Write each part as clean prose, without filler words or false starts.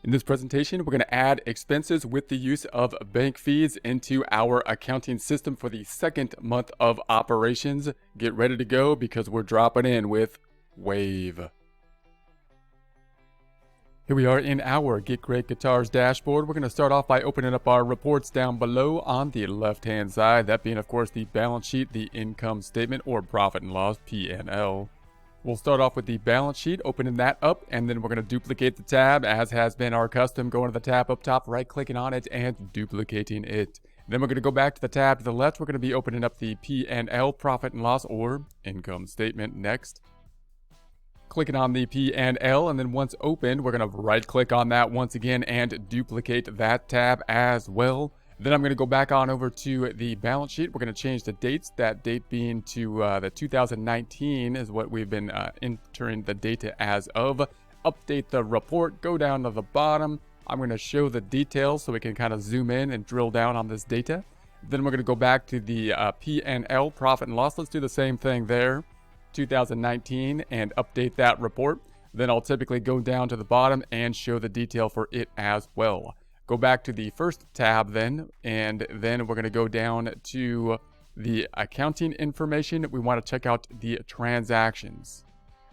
In this presentation, we're going to add expenses with the use of bank feeds into our accounting system for the second month of operations. Get ready to go because we're dropping in with Wave. Here we are in our Get Great Guitars dashboard. We're going to start off by opening up our reports down below on the left-hand side. That being, of course, the balance sheet, the income statement, or profit and loss, P&L. We'll start off with the balance sheet, opening that up, and then we're going to duplicate the tab, as has been our custom, going to the tab up top, right-clicking on it, and duplicating it. Then we're going to go back to the tab to the left. We're going to be opening up the P&L, profit and loss, or income statement next. Clicking on the P&L, and then once opened, we're going to right-click on that once again and duplicate that tab as well. Then I'm going to go back on over to the balance sheet. We're going to change the dates. That date being to the 2019 is what we've been entering the data as of. Update the report. Go down to the bottom. I'm going to show the details so we can kind of zoom in and drill down on this data. Then we're going to go back to the P&L, profit and loss. Let's do the same thing there. 2019 and update that report. Then I'll typically go down to the bottom and show the detail for it as well. Go back to the first tab then, and then we're going to go down to the accounting information. We want to check out the transactions.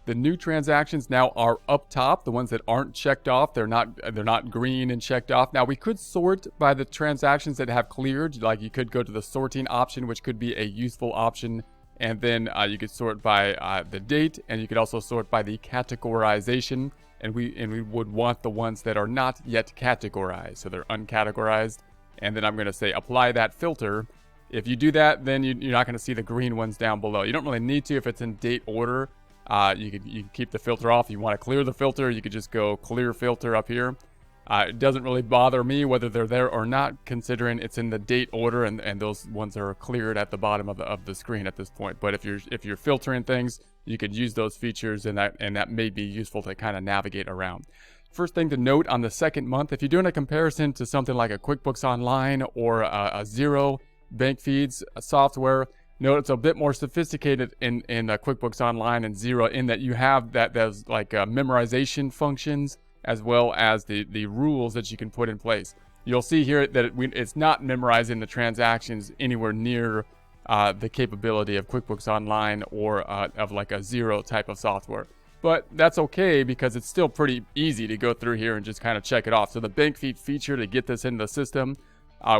The new transactions now are up top. The ones that aren't checked off, they're not green and checked off. Now we could sort by the transactions that have cleared. Like you could go to the sorting option, which could be a useful option. And then you could sort by the date, and you could also sort by the categorization. And we would want the ones that are not yet categorized, so they're uncategorized. And then I'm going to say apply that filter. If you do that, then you're not going to see the green ones down below. You don't really need to if it's in date order. You can keep the filter off. If you want to clear the filter, you could just go clear filter up here. It doesn't really bother me whether they're there or not, considering it's in the date order, and those ones are cleared at the bottom of the screen at this point. But if you're filtering things, you could use those features, and that may be useful to kind of navigate around. First thing to note on the second month, if you're doing a comparison to something like a QuickBooks Online or a Xero bank feeds software, note it's a bit more sophisticated in QuickBooks Online and Xero, in that you have those like memorization functions, as well as the rules that you can put in place. You'll see here that it's not memorizing the transactions anywhere near the capability of QuickBooks Online or of like a Xero type of software. But that's okay, because it's still pretty easy to go through here and just kind of check it off. So the bank feed feature to get this into the system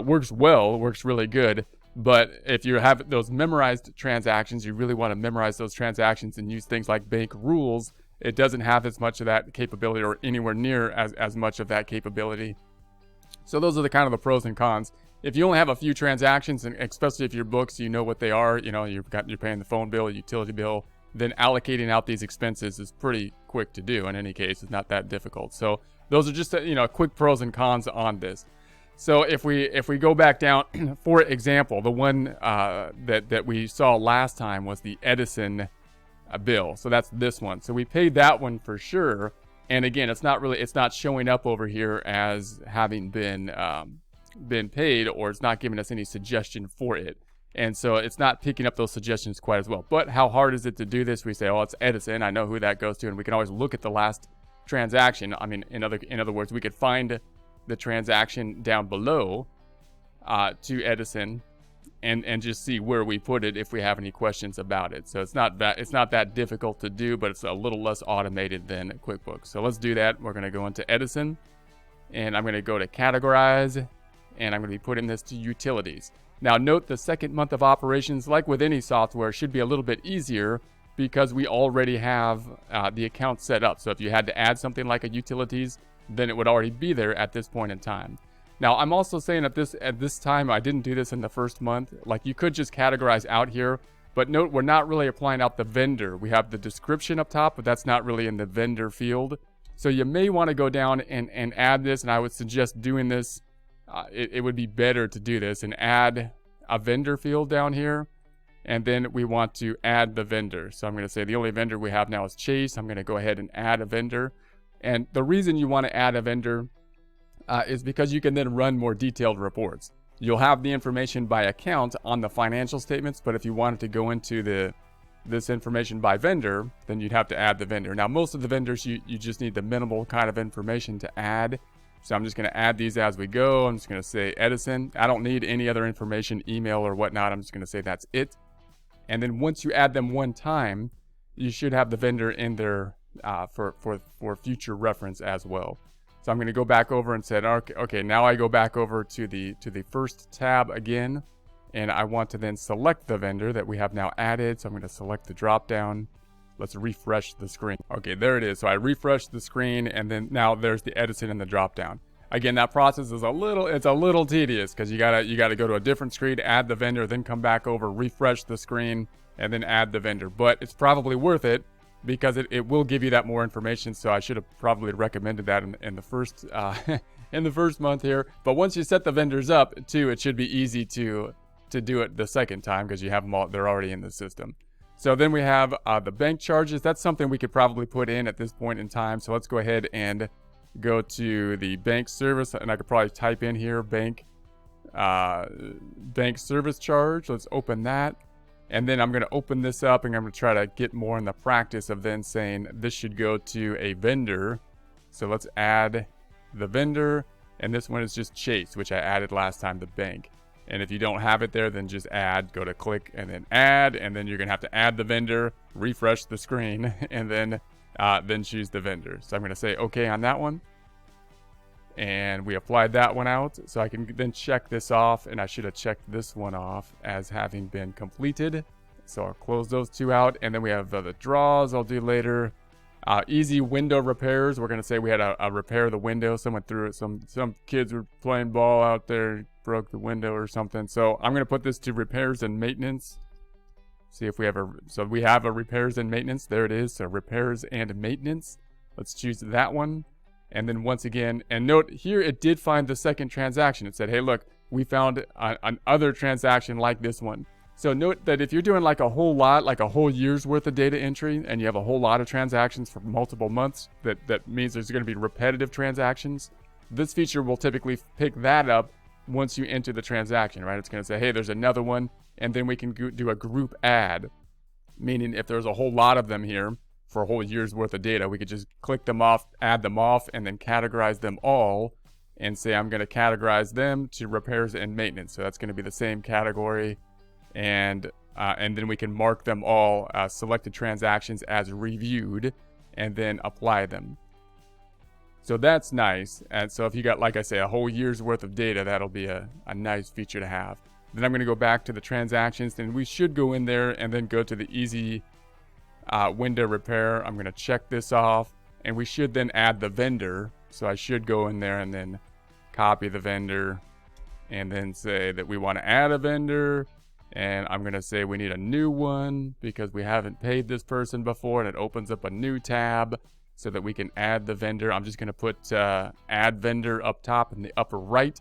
works well, works really good. But if you have those memorized transactions, you really want to memorize those transactions and use things like bank rules. It doesn't have as much of that capability, or anywhere near as much of that capability. So those are the kind of the pros and cons. If you only have a few transactions, and especially if your books, you know what they are, you're paying the phone bill, utility bill, then allocating out these expenses is pretty quick to do. In any case, it's not that difficult. So those are just quick pros and cons on this. So if we go back down, for example, the one that we saw last time was the Edison bill. So that's this one. So we paid that one for sure. And again, it's not showing up over here as having been paid, or it's not giving us any suggestion for it. And so it's not picking up those suggestions quite as well. But how hard is it to do this? We say, oh, it's Edison. I know who that goes to. And we can always look at the last transaction. I mean, in other words, we could find the transaction down below to Edison and just see where we put it if we have any questions about it. So it's not that difficult to do, but it's a little less automated than QuickBooks. So let's do that. We're going to go into Edison, and I'm going to go to Categorize, and I'm going to be putting this to Utilities. Now note the second month of operations, like with any software, should be a little bit easier because we already have the account set up. So if you had to add something like a Utilities, then it would already be there at this point in time. Now, I'm also saying at this time, I didn't do this in the first month. Like, you could just categorize out here, but note we're not really applying out the vendor. We have the description up top, but that's not really in the vendor field. So you may want to go down and add this, and I would suggest doing this. It would be better to do this and add a vendor field down here, and then we want to add the vendor. So I'm going to say the only vendor we have now is Chase. I'm going to go ahead and add a vendor. And the reason you want to add a vendor is because you can then run more detailed reports. You'll have the information by account on the financial statements, but if you wanted to go into this information by vendor, then you'd have to add the vendor. Now, most of the vendors, you just need the minimal kind of information to add. So I'm just going to add these as we go. I'm just going to say Edison. I don't need any other information, email or whatnot. I'm just going to say that's it. And then once you add them one time, you should have the vendor in there for future reference as well. So I'm going to go back over and said, okay, now I go back over to the first tab again, and I want to then select the vendor that we have now added. So I'm going to select the drop down. Let's refresh the screen. Okay, there it is. So I refreshed the screen, and then now there's the Edison in the drop down. Again, that process is a little tedious because you gotta go to a different screen, add the vendor, then come back over, refresh the screen, and then add the vendor. But it's probably worth it because it will give you that more information. So I should have probably recommended that in the first in the first month here. But once you set the vendors up too, it should be easy to do it the second time because you have them all, they're already in the system. So then we have the bank charges. That's something we could probably put in at this point in time. So let's go ahead and go to the bank service, and I could probably type in here bank service charge. Let's open that, and then I'm going to open this up, and I'm going to try to get more in the practice of then saying this should go to a vendor. So let's add the vendor, and this one is just Chase, which I added last time, the bank. And if you don't have it there, then just add, go to click and then add, and then you're going to have to add the vendor, refresh the screen, and then choose the vendor. So I'm going to say okay on that one. And we applied that one out. So I can then check this off, and I should have checked this one off as having been completed. So I'll close those two out. And then we have the draws I'll do later. Easy window repairs. We're going to say we had a repair the window. Someone threw it. Some kids were playing ball out there, broke the window or something. So I'm going to put this to repairs and maintenance. See if we have so we have a repairs and maintenance. There it is. So repairs and maintenance. Let's choose that one. And then once again, and note here it did find the second transaction. It said, hey, look, we found another transaction like this one. So note that if you're doing like a whole lot, like a whole year's worth of data entry, and you have a whole lot of transactions for multiple months, that means there's going to be repetitive transactions. This feature will typically pick that up once you enter the transaction, right? It's going to say, hey, there's another one, and then we can do a group add, meaning if there's a whole lot of them here for a whole year's worth of data, we could just click them off, add them off, and then categorize them all, and say I'm going to categorize them to repairs and maintenance. So that's going to be the same category. And then we can mark them all selected transactions as reviewed and then apply them. So that's nice. And so if you got, like I say, a whole year's worth of data, that'll be a nice feature to have. Then I'm going to go back to the transactions, and we should go in there and then go to the easy window repair. I'm going to check this off, and we should then add the vendor. So I should go in there and then copy the vendor and then say that we want to add a vendor. And I'm going to say we need a new one because we haven't paid this person before, and it opens up a new tab so that we can add the vendor. I'm just going to put add vendor up top in the upper right.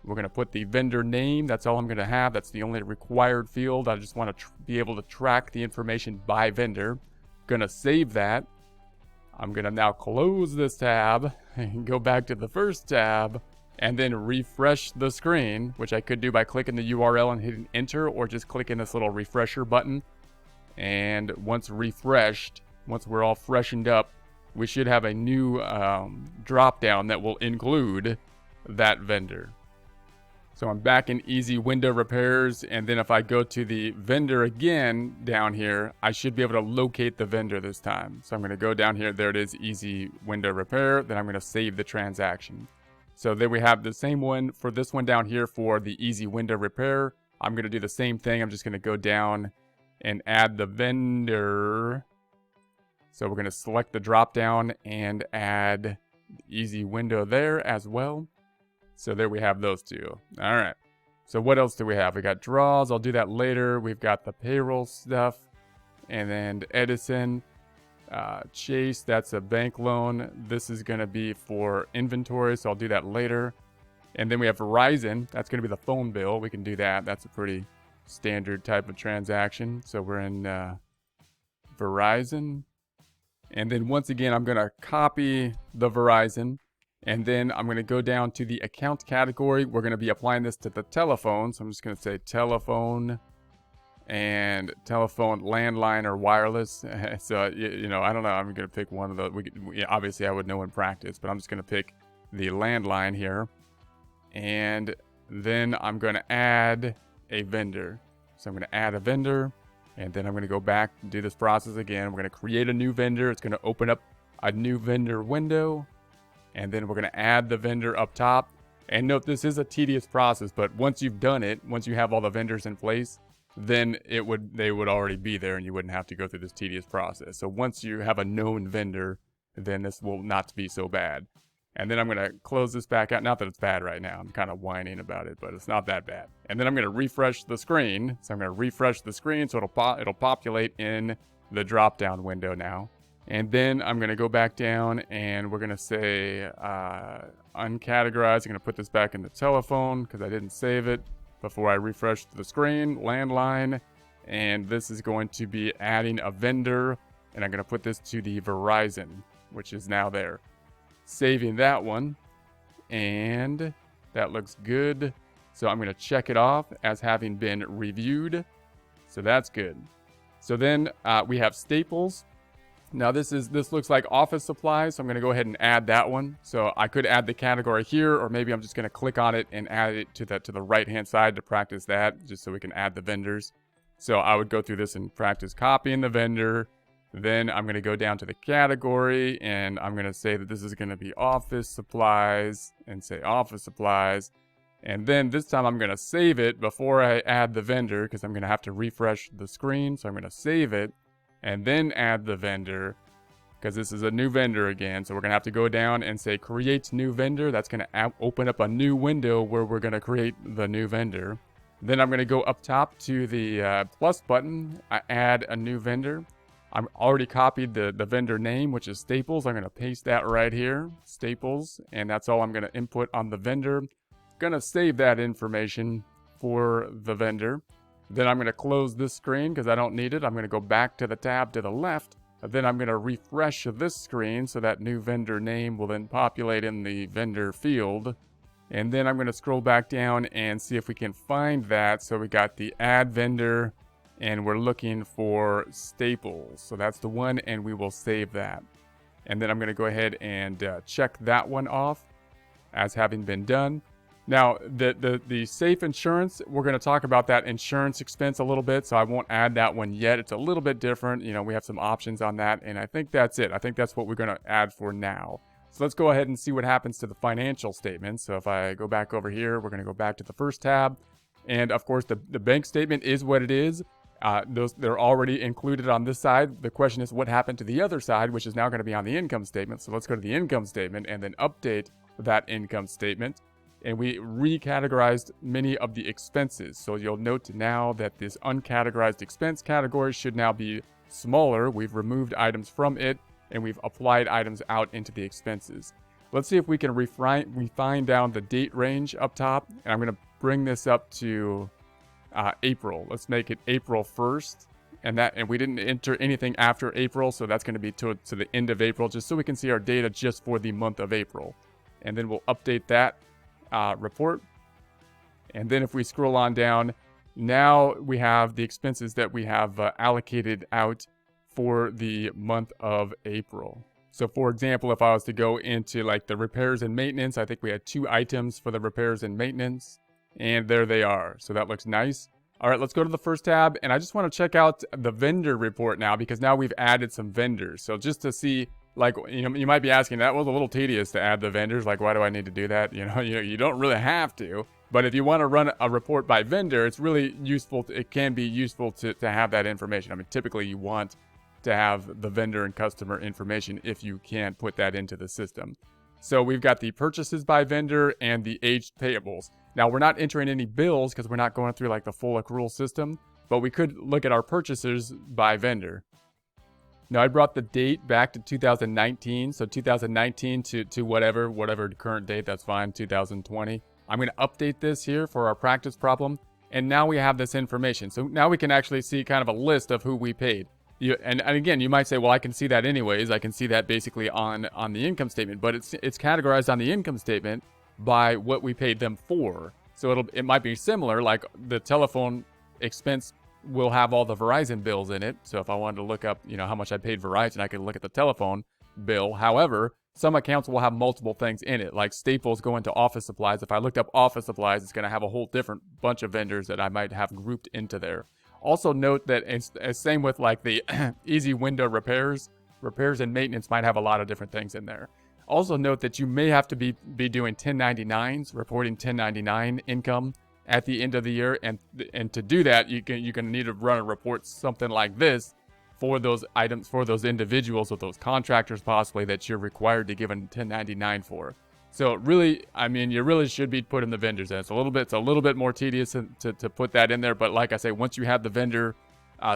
We're going to put the vendor name. That's all I'm going to have. That's the only required field. I just want to be able to track the information by vendor. Going to save that. I'm going to now close this tab and go back to the first tab, and then refresh the screen, which I could do by clicking the URL and hitting enter, or just clicking this little refresher button. And once refreshed, once we're all freshened up, we should have a new drop down that will include that vendor. So I'm back in easy window repairs, and then if I go to the vendor again down here, I should be able to locate the vendor this time. So I'm going to go down here. There it is, easy window repair. Then I'm going to save the transaction. So then we have the same one for this one down here for the easy window repair. I'm going to do the same thing. I'm just going to go down and add the vendor. So we're going to select the drop down and add the easy window there as well. So there we have those two. All right. So what else do we have? We got draws. I'll do that later. We've got the payroll stuff, and then Edison. Chase, that's a bank loan. This is going to be for inventory, so I'll do that later. And then we have Verizon. That's going to be the phone bill. We can do that. That's a pretty standard type of transaction. So we're in Verizon. And then once again, I'm going to copy the Verizon. And then I'm going to go down to the account category. We're going to be applying this to the telephone. So I'm just going to say telephone. And telephone, landline, or wireless. So, you know, I don't know. I'm going to pick one of those. Obviously, I would know in practice, but I'm just going to pick the landline here. And then I'm going to add a vendor. So I'm going to add a vendor, and then I'm going to go back and do this process again. We're going to create a new vendor. It's going to open up a new vendor window, and then we're going to add the vendor up top. And note, this is a tedious process, but once you've done it, once you have all the vendors in place, then they would already be there and you wouldn't have to go through this tedious process. So once you have a known vendor, then this will not be so bad. And then I'm going to close this back out. Not that it's bad right now. I'm kind of whining about it, but it's not that bad. And then I'm going to refresh the screen. So I'm going to refresh the screen so it'll populate in the drop-down window now. And then I'm going to go back down and we're going to say uncategorize. I'm going to put this back in the telephone because I didn't save it before I refreshed the screen. Landline. And this is going to be adding a vendor. And I'm going to put this to the Verizon, which is now there. Saving that one. And that looks good. So I'm going to check it off as having been reviewed. So that's good. So then we have Staples. Now this looks like office supplies, so I'm going to go ahead and add that one. So I could add the category here, or maybe I'm just going to click on it and add it to the right-hand side to practice that, just so we can add the vendors. So I would go through this and practice copying the vendor. Then I'm going to go down to the category, and I'm going to say that this is going to be office supplies, and say office supplies. And then this time I'm going to save it before I add the vendor, because I'm going to have to refresh the screen. So I'm going to save it. And then add the vendor, because this is a new vendor again. So we're going to have to go down and say create new vendor. That's going to open up a new window where we're going to create the new vendor. Then I'm going to go up top to the plus button. I add a new vendor. I'm already copied the vendor name, which is Staples. I'm going to paste that right here, Staples. And that's all I'm going to input on the vendor. Going to save that information for the vendor. Then I'm going to close this screen because I don't need it. I'm going to go back to the tab to the left. Then I'm going to refresh this screen so that new vendor name will then populate in the vendor field. And then I'm going to scroll back down and see if we can find that. So we got the add vendor and we're looking for Staples. So that's the one, and we will save that. And then I'm going to go ahead and check that one off as having been done. Now, the safe insurance, we're going to talk about that insurance expense a little bit, so I won't add that one yet. It's a little bit different. You know, we have some options on that, and I think that's it. I think that's what we're going to add for now. So let's go ahead and see what happens to the financial statement. So if I go back over here, we're going to go back to the first tab. And, of course, the bank statement is what it is. They're already included on this side. The question is what happened to the other side, which is now going to be on the income statement. So let's go to the income statement and then update that income statement. And we recategorized many of the expenses. So you'll note now that this uncategorized expense category should now be smaller. We've removed items from it, and we've applied items out into the expenses. Let's see if we can refine down the date range up top. And I'm going to bring this up to April. Let's make it April 1st. And we didn't enter anything after April, so that's going to be to the end of April, just so we can see our data just for the month of April. And then we'll update that report. And then if we scroll on down, now we have the expenses that we have allocated out for the month of April. So for example, if I was to go into like the repairs and maintenance, I think we had 2 items for the repairs and maintenance, and there they are. So that looks nice. All right, let's go to the first tab, and I just want to check out the vendor report now, because now we've added some vendors. So just to see, like, you might be asking, that was a little tedious to add the vendors. Like, why do I need to do that? You don't really have to. But if you want to run a report by vendor, it's really useful. It can be useful to have that information. I mean, typically you want to have the vendor and customer information if you can put that into the system. So we've got the purchases by vendor and the aged payables. Now, we're not entering any bills because we're not going through like the full accrual system, but we could look at our purchases by vendor. Now, I brought the date back to 2019, so 2019 to whatever current date, that's fine, 2020. I'm going to update this here for our practice problem, and now we have this information. So now we can actually see kind of a list of who we paid. And again, you might say, well, I can see that anyways. I can see that basically on the income statement, but it's categorized on the income statement by what we paid them for. So it might be similar, like the telephone expense will have all the Verizon bills in it. So if I wanted to look up, how much I paid Verizon, I could look at the telephone bill. However, some accounts will have multiple things in it, like Staples go into office supplies. If I looked up office supplies, it's going to have a whole different bunch of vendors that I might have grouped into there. Also note that it's same with like the easy window repairs and maintenance might have a lot of different things in there. Also note that you may have to be doing 1099s, reporting 1099 income at the end of the year, and to do that, you're going to need to run a report something like this for those items, for those individuals or those contractors possibly that you're required to give a 1099 for. So really, I mean, you really should be putting the vendors in. It's a little bit more tedious to put that in there, but like I say, once you have the vendor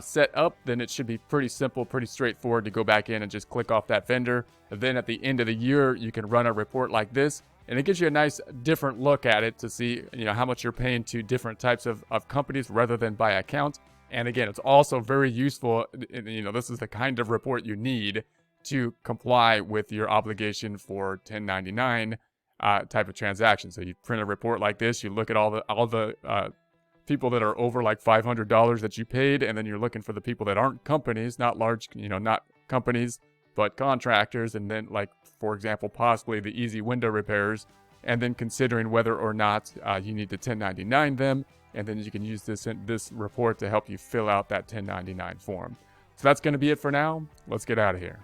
set up, then it should be pretty simple, pretty straightforward to go back in and just click off that vendor. And then at the end of the year, you can run a report like this, and it gives you a nice different look at it to see, you know, how much you're paying to different types of companies rather than by account. And again, it's also very useful. You know, this is the kind of report you need to comply with your obligation for 1099 type of transaction. So you print a report like this, you look at all the people that are over like $500 that you paid, and then you're looking for the people that aren't companies, not large, you know, not companies, but contractors, and then like, for example, possibly the easy window repairs, and then considering whether or not you need to 1099 them, and then you can use this report to help you fill out that 1099 form. So that's going to be it for now. Let's get out of here.